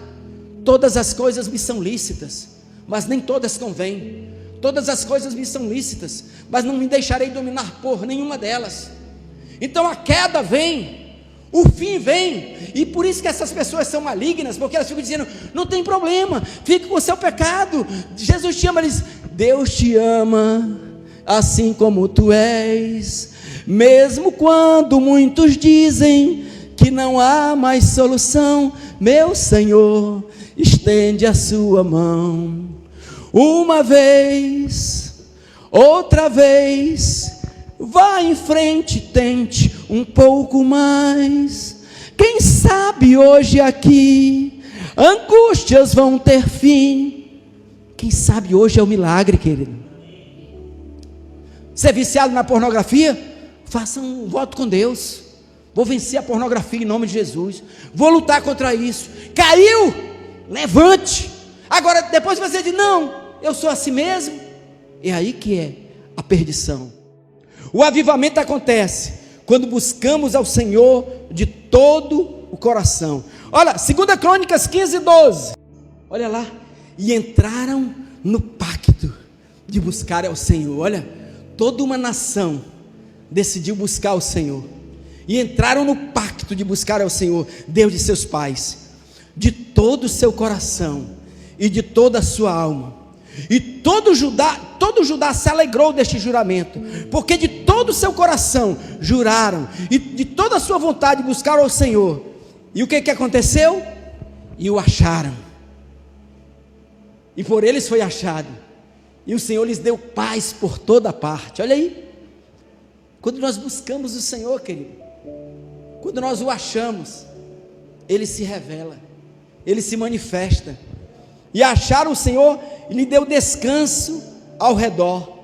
Todas as coisas me são lícitas, mas nem todas convêm. Todas as coisas me são lícitas, mas não me deixarei dominar por nenhuma delas. Então a queda vem, o fim vem, e por isso que essas pessoas são malignas, porque elas ficam dizendo: não tem problema, fique com o seu pecado, Jesus te ama. Eles: Deus te ama assim como tu és, mesmo quando muitos dizem que não há mais solução, meu Senhor estende a sua mão. Uma vez, outra vez, vá em frente, tente um pouco mais. Quem sabe hoje aqui angústias vão ter fim. Quem sabe hoje é o milagre, querido. Você é viciado na pornografia? Faça um voto com Deus: vou vencer a pornografia em nome de Jesus, vou lutar contra isso. Caiu? Levante. Agora depois você diz: não, eu sou assim mesmo. É aí que é a perdição. O avivamento acontece quando buscamos ao Senhor de todo o coração. Olha, 2 Crônicas 15:12. Olha lá: e entraram no pacto de buscar ao Senhor. Olha, toda uma nação decidiu buscar o Senhor, e entraram no pacto de buscar ao Senhor, Deus de seus pais, de todo o seu coração e de toda a sua alma. E todo Judá se alegrou deste juramento, porque de todo o seu coração juraram, e de toda a sua vontade buscaram ao Senhor. E o que aconteceu? E o acharam, e por eles foi achado, e o Senhor lhes deu paz por toda parte. Olha aí, quando nós buscamos o Senhor, querido, quando nós o achamos, Ele se revela, Ele se manifesta. E acharam o Senhor e lhe deu descanso ao redor.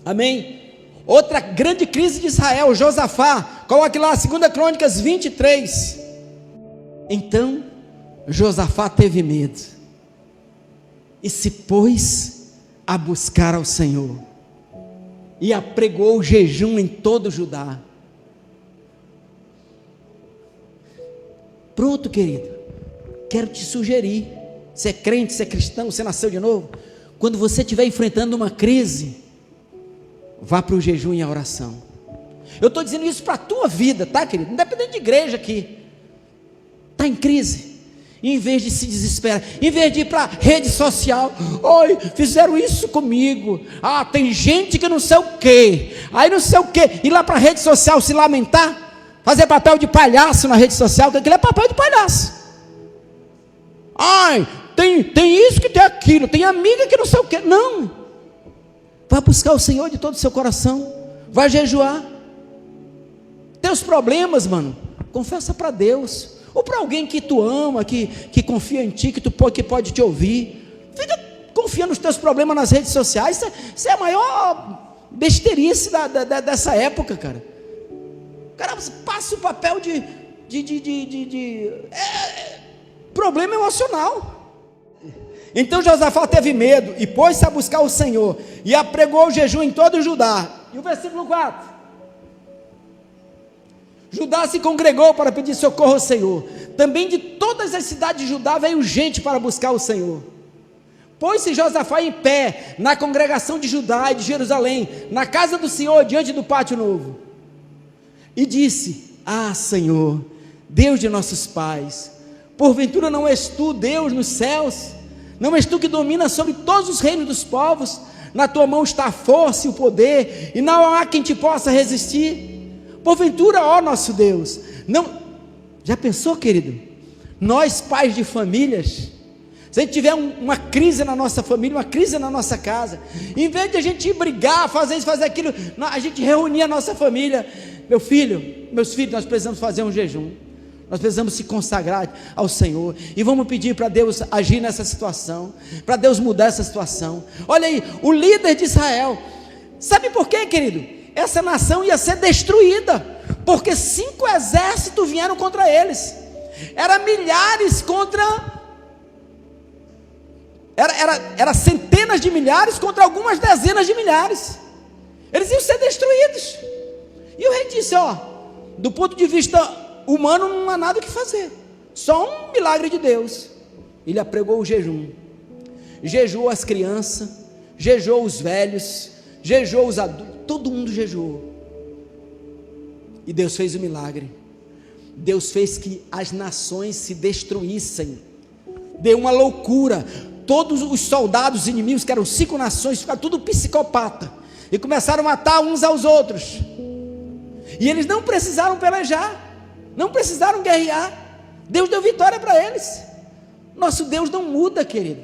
Amém? Outra grande crise de Israel, Josafá, coloque lá 2 Crônicas 23. Então Josafá teve medo e se pôs a buscar ao Senhor, e apregou o jejum em todo Judá. Pronto, querido, quero te sugerir: você é crente, você é cristão, você nasceu de novo, quando você estiver enfrentando uma crise, vá para o jejum e a oração. Eu estou dizendo isso para a tua vida, tá, querido? Independente de igreja aqui, está em crise, em vez de se desesperar, em vez de ir para a rede social: oi, fizeram isso comigo, tem gente que não sei o que, aí não sei o que, ir lá para a rede social se lamentar, fazer papel de palhaço na rede social, que aquilo é papel de palhaço. Tem isso que tem aquilo, tem amiga que não sei o que. Não, vai buscar o Senhor de todo o seu coração, vai jejuar. Teus problemas, mano, confessa para Deus, ou para alguém que tu ama, que confia em ti, que pode te ouvir. Fica confiando nos teus problemas nas redes sociais. Isso é a maior besteirice dessa época, cara. O cara passa o papel de problema emocional. Então Josafá teve medo e pôs-se a buscar o Senhor e apregou o jejum em todo o Judá. E o versículo 4: Judá se congregou para pedir socorro ao Senhor. Também de todas as cidades de Judá veio gente para buscar o Senhor. Pôs-se Josafá em pé na congregação de Judá e de Jerusalém, na casa do Senhor, diante do pátio novo, e disse: Ah, Senhor, Deus de nossos pais, porventura não és tu Deus nos céus? Não és tu que domina sobre todos os reinos dos povos? Na tua mão está a força e o poder, e não há quem te possa resistir. Porventura, ó nosso Deus, não... Já pensou, querido? Nós, pais de famílias, se a gente tiver uma crise na nossa família, uma crise na nossa casa, em vez de a gente ir brigar, fazer isso, fazer aquilo, a gente reunir a nossa família. Meus filhos, nós precisamos fazer um jejum, nós precisamos se consagrar ao Senhor, e vamos pedir para Deus agir nessa situação, para Deus mudar essa situação. Olha aí, o líder de Israel, sabe por quê, querido? Essa nação ia ser destruída, porque 5 exércitos vieram contra eles, era milhares contra... Era centenas de milhares contra algumas dezenas de milhares. Eles iam ser destruídos. E o rei disse: ó, do ponto de vista humano não há nada o que fazer, só um milagre de Deus. Ele apregou o jejum, jejuou as crianças, jejuou os velhos, jejuou os adultos, todo mundo jejuou. E Deus fez o milagre. Deus fez que as nações se destruíssem. Deu uma loucura. Todos os soldados inimigos, que eram 5 nações, ficaram tudo psicopata, e começaram a matar uns aos outros. E eles não precisaram pelejar, não precisaram guerrear. Deus deu vitória para eles. Nosso Deus não muda, querido.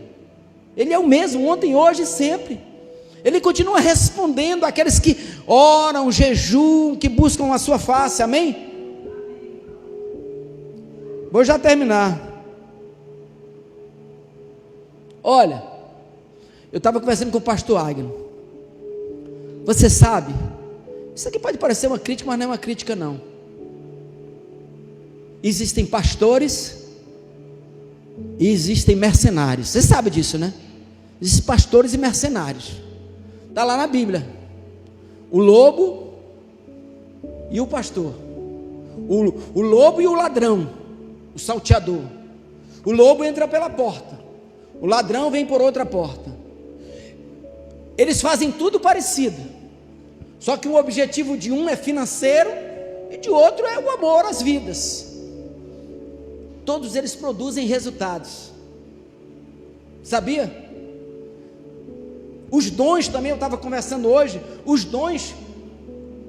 Ele é o mesmo, ontem, hoje e sempre. Ele continua respondendo àqueles que oram, jejuam, que buscam a sua face, amém? Vou já terminar. Olha, eu estava conversando com o pastor Agno. Você sabe, isso aqui pode parecer uma crítica, mas não é uma crítica não. Existem pastores e existem mercenários. Você sabe disso, né? Existem pastores e mercenários. Está lá na Bíblia. O lobo e o pastor. O lobo e o ladrão, o salteador. O lobo entra pela porta, o ladrão vem por outra porta. Eles fazem tudo parecido, só que o objetivo de um é financeiro e de outro é o amor às vidas. Todos eles produzem resultados, sabia? Os dons também, eu estava conversando hoje, os dons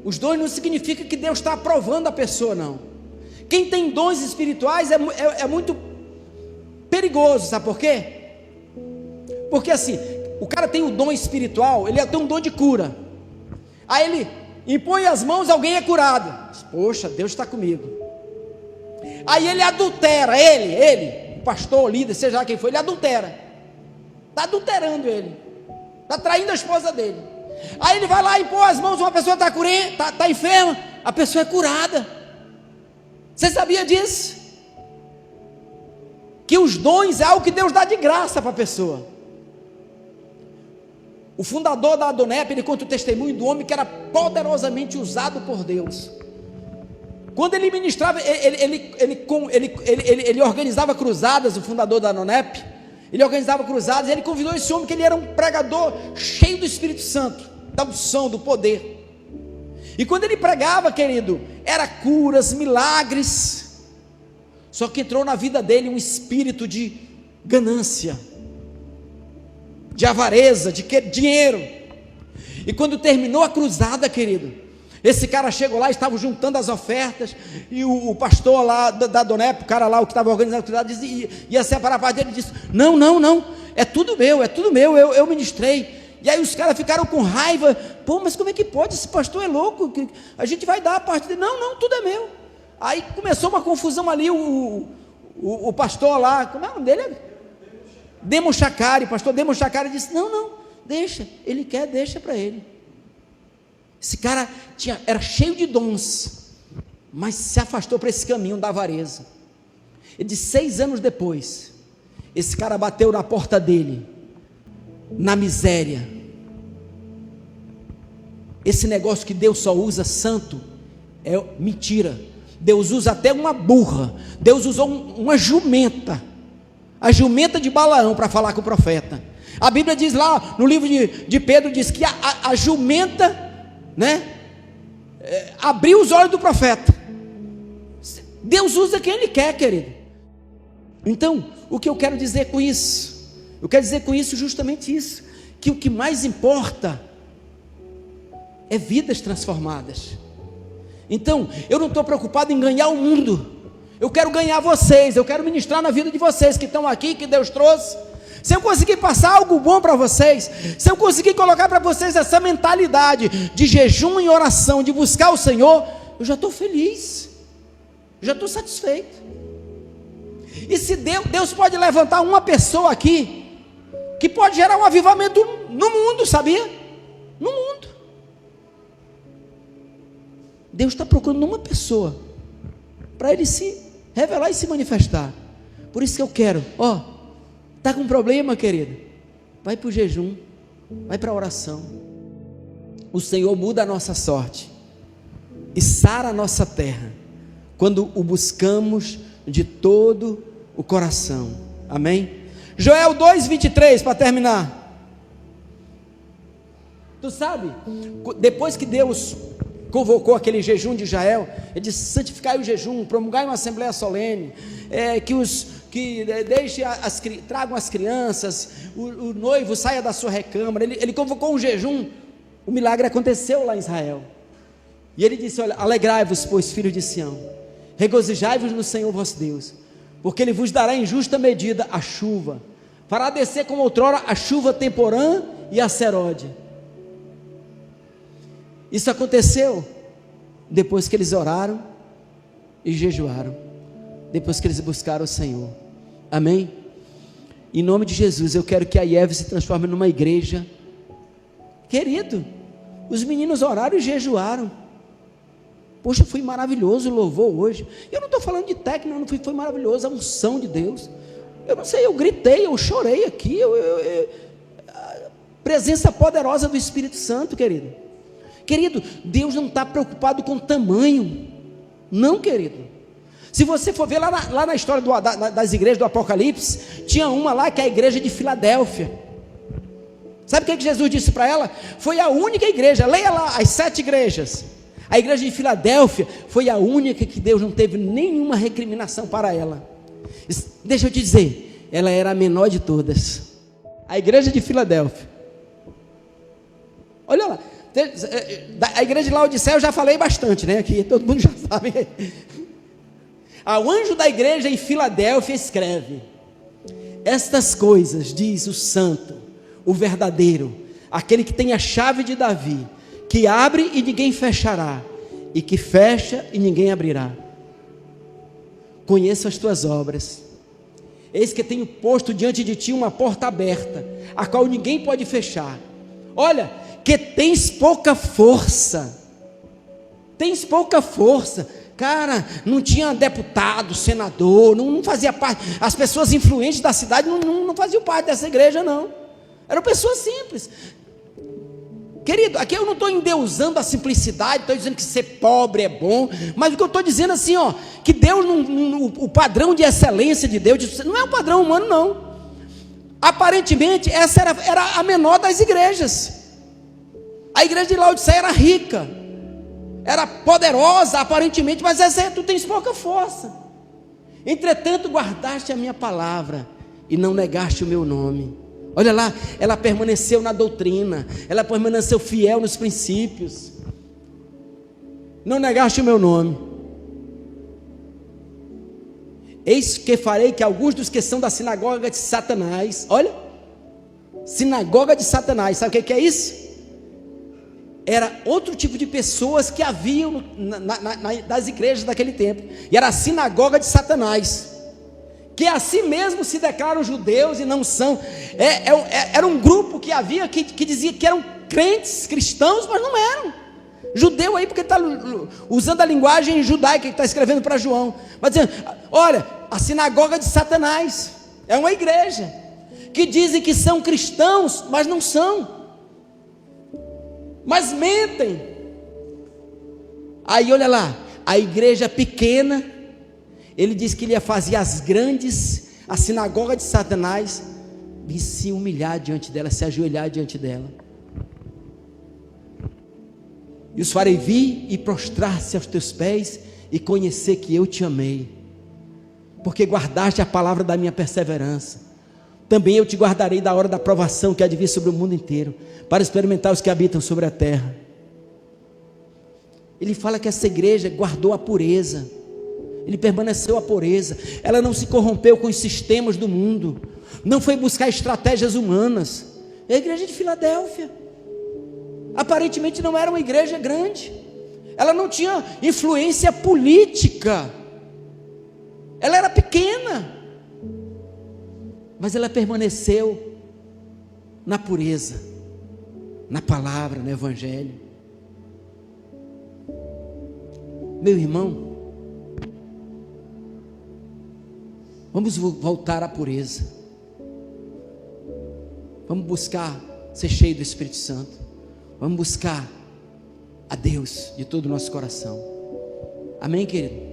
não significa que Deus está aprovando a pessoa, não. Quem tem dons espirituais é muito perigoso, sabe por quê? Porque assim, o cara tem o dom espiritual, ele tem um dom de cura, aí ele impõe as mãos, alguém é curado. Poxa, Deus está comigo. Aí ele adultera, o pastor, o líder, seja lá quem for, ele adultera, está adulterando ele, está traindo a esposa dele. Aí ele vai lá e impõe as mãos, uma pessoa está enferma, a pessoa é curada. Você sabia disso? Que os dons é algo que Deus dá de graça para a pessoa. O fundador da Adonep, ele conta o testemunho do homem que era poderosamente usado por Deus. Quando ele ministrava, ele organizava cruzadas, o fundador da Adonep, ele organizava cruzadas, e ele convidou esse homem, que ele era um pregador cheio do Espírito Santo, da unção, do poder. E quando ele pregava, querido, era curas, milagres. Só que entrou na vida dele um espírito de ganância, de avareza, de dinheiro. E quando terminou a cruzada, querido, esse cara chegou lá, estava juntando as ofertas, e o pastor lá da Adonep, o cara lá, o que estava organizando a cruzada, ia separar a parte dele, e disse: não, é tudo meu, eu ministrei. E aí os caras ficaram com raiva, pô, mas como é que pode? Esse pastor é louco, a gente vai dar a parte dele. Não, tudo é meu. Aí começou uma confusão ali, o pastor lá, como é o nome dele? Demo Chacari, pastor Demo Chacari disse, não, deixa, ele quer, deixa para ele. Esse cara era cheio de dons, mas se afastou para esse caminho da avareza. E de 6 anos depois, esse cara bateu na porta dele, na miséria. Esse negócio que Deus só usa santo, é mentira. Deus usa até uma burra, Deus usou uma jumenta, a jumenta de Balaão para falar com o profeta. A Bíblia diz lá, no livro de Pedro, diz que a jumenta, né, abriu os olhos do profeta. Deus usa quem Ele quer, querido. Então, o que eu quero dizer com isso? Eu quero dizer com isso justamente isso, que o que mais importa é vidas transformadas. Então, eu não estou preocupado em ganhar o mundo, eu quero ganhar vocês, eu quero ministrar na vida de vocês que estão aqui, que Deus trouxe. Se eu conseguir passar algo bom para vocês, se eu conseguir colocar para vocês essa mentalidade de jejum e oração, de buscar o Senhor, eu já estou feliz, já estou satisfeito. E se Deus pode levantar uma pessoa aqui, que pode gerar um avivamento no mundo, sabia? No mundo. Deus está procurando uma pessoa, para Ele se revelar e se manifestar. Por isso que eu quero, está com problema, querido? Vai para o jejum, vai para a oração. O Senhor muda a nossa sorte e sara a nossa terra, quando o buscamos de todo o coração. Amém? Joel 2:23, para terminar. Tu sabe, depois que Deus convocou aquele jejum de Israel, Ele disse: santificai o jejum, promulgai uma assembleia solene, tragam as crianças, o noivo saia da sua recâmara. Ele convocou um jejum. O milagre aconteceu lá em Israel. E Ele disse: olha, alegrai-vos, pois, filhos de Sião, regozijai-vos no Senhor vosso Deus, porque Ele vos dará em justa medida a chuva, fará descer como outrora a chuva temporã e a seródia. Isso aconteceu depois que eles oraram e jejuaram, depois que eles buscaram o Senhor. Amém? Em nome de Jesus, eu quero que a IEV se transforme numa igreja. Querido, os meninos oraram e jejuaram. Poxa, foi maravilhoso o louvor hoje. Eu não estou falando de técnica, não, foi maravilhoso a unção de Deus. Eu não sei, eu gritei, eu chorei aqui, a presença poderosa do Espírito Santo, querido. Querido, Deus não está preocupado com tamanho, não, querido. Se você for ver lá na história das igrejas do Apocalipse, tinha uma lá que é a igreja de Filadélfia. Sabe o que Jesus disse para ela? Foi a única igreja, leia lá as 7 igrejas. A igreja de Filadélfia foi a única que Deus não teve nenhuma recriminação para ela. Deixa eu te dizer, ela era a menor de todas. A igreja de Filadélfia. Olha lá. A igreja de Laodiceia eu já falei bastante, né? Aqui todo mundo já sabe. O anjo da igreja em Filadélfia escreve: estas coisas diz o santo, o verdadeiro, aquele que tem a chave de Davi, que abre e ninguém fechará, e que fecha e ninguém abrirá. Conheço as tuas obras, eis que tenho posto diante de ti uma porta aberta, a qual ninguém pode fechar. Olha, que tens pouca força, cara, não tinha deputado, senador, não fazia parte, as pessoas influentes da cidade não faziam parte dessa igreja, não, eram pessoas simples. Querido, aqui eu não estou endeusando a simplicidade, estou dizendo que ser pobre é bom, mas o que eu estou dizendo assim, que Deus, o padrão de excelência de Deus, não é um padrão humano, não. Aparentemente essa era a menor das igrejas. A igreja de Laodiceia era rica, era poderosa aparentemente, mas essa tu tens pouca força. Entretanto guardaste a minha palavra e não negaste o meu nome. Olha lá, ela permaneceu na doutrina, ela permaneceu fiel nos princípios. Não negaste o meu nome. Eis que farei que alguns dos que são da sinagoga de Satanás, olha, sinagoga de Satanás, sabe o que é isso? era outro tipo de pessoas que haviam das igrejas daquele tempo, e era a sinagoga de Satanás, que a si mesmo se declaram judeus e não são. Era um grupo que havia que dizia que eram crentes, cristãos, mas não eram. Judeu aí, porque está usando a linguagem judaica que está escrevendo para João, mas dizendo: olha, a sinagoga de Satanás é uma igreja que dizem que são cristãos, mas não são, mas mentem. Aí olha lá, a igreja pequena, ele disse que ele ia fazer as grandes, a sinagoga de Satanás, e se humilhar diante dela, se ajoelhar diante dela. E os farei vir e prostrar-se aos teus pés e conhecer que eu te amei, porque guardaste a palavra da minha perseverança. Também eu te guardarei da hora da provação que há de vir sobre o mundo inteiro, para experimentar os que habitam sobre a terra. Ele fala que essa igreja guardou a pureza, ele permaneceu a pureza, ela não se corrompeu com os sistemas do mundo, não foi buscar estratégias humanas. É a igreja de Filadélfia, aparentemente não era uma igreja grande, ela não tinha influência política, ela era pequena, mas ela permaneceu na pureza, na palavra, no evangelho. Meu irmão, vamos voltar à pureza, vamos buscar ser cheio do Espírito Santo, vamos buscar a Deus de todo o nosso coração. Amém, querido?